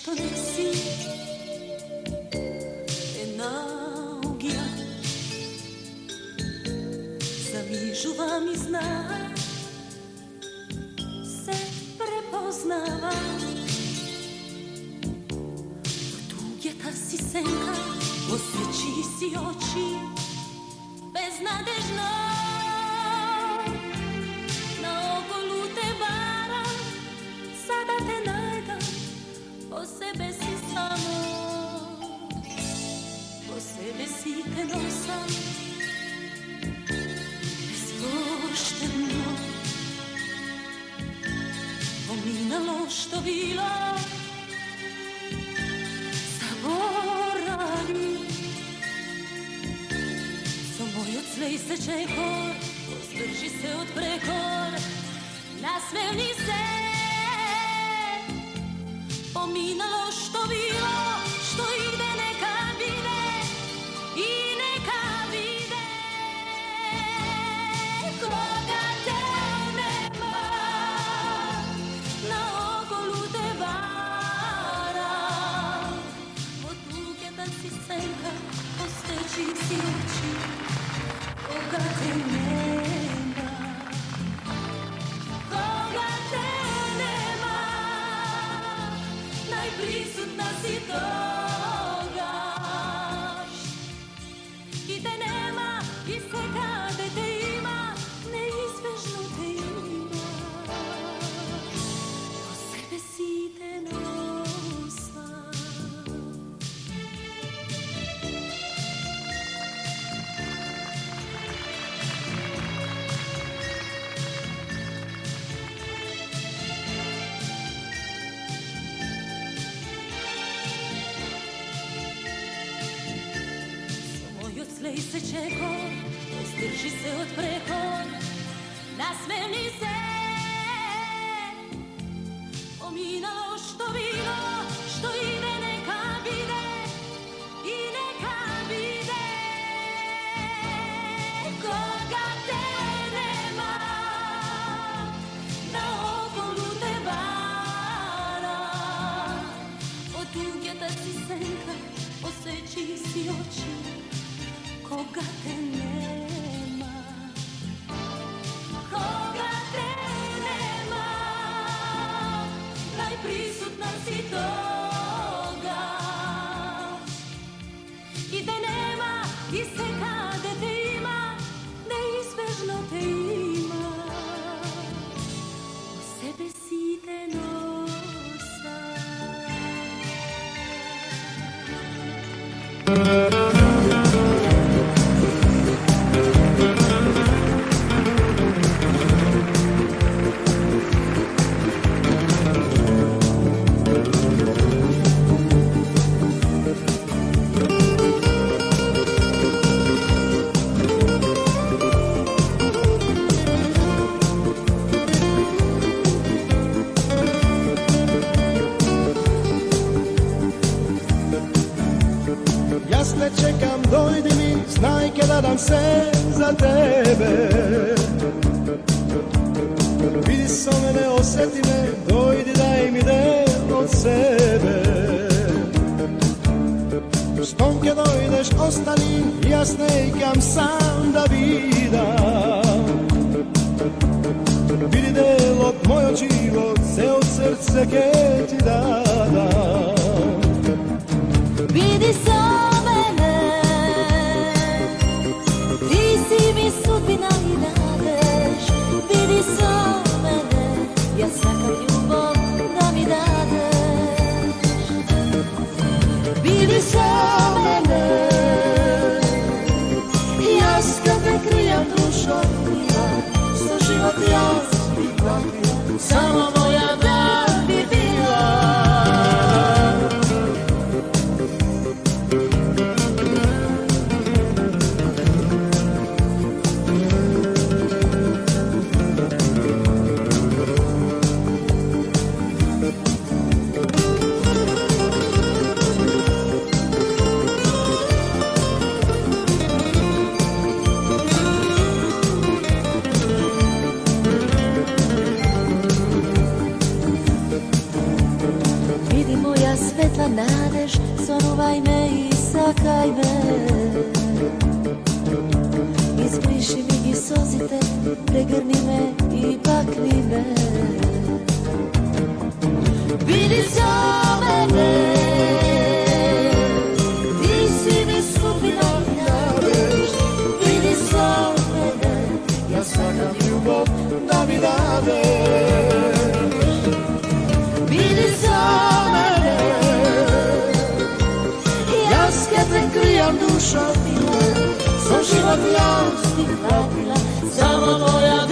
što nesi energija, zamižuva mi zna, se prepoznava. Tugjeta si senka, osjeći si oči, beznadežno. Na ogolu te varam, sada te najdam, po sebe si samo, po sebe si te nosam, bezpošteno. Pominalo što bilo, zaboravi. So moj odslej se čekor, pozdrži se od prekor, nasmevni se. Pominalo što bilo, što ide neka vide i neka vide. Koga te nema, na ogolu te vara. Od tuge da si senka, osteći si oči. Koga te nema, koga te nema, najprisutna si togaš. I te nema, i sve kade te ima, neizbežno te ima. Po sebe si te nosam. Slej se čekor, pozdrži se od prekor, nasmevni se. Pominalo što bilo, što ide neka vide i neka vide. Koga te nema, na ogolu te vara. Od uvjeta si senka, osjeći si oči. Koga te nema, koga te nema, najprisutna si toga. I te nema, i se kade te ima, neizbežno te ima. Po sebe si te nosam. Ne čekam, dojdi mi, znajke da dam se za tebe. Vidi so mene, osjeti me, dojdi daj mi del od sebe. S tomke dojdeš, ostani, ja snejkam sam da vidam. Vidi del od mojeg život, se od srce ke ti dadam. Vidi so sudbina i nadež, vidi so mene, ja čekam ljubav da mi dadeš. Vidi so mene, ja s tebe krijam dušom krila, što život ja bih platila, samo moja da bi bila. Zanuvaj me i sakaj me. Izbriši mi i sozite, pregrni me i pakni me. Bili za mene, ti si mi sudbina nadaš. Bili za mene, ja sanjam ljubav da mi dadeš. bili za mene. Ja s tebe krijam dušo mila, svoj život ja ti vratila, samo tvoja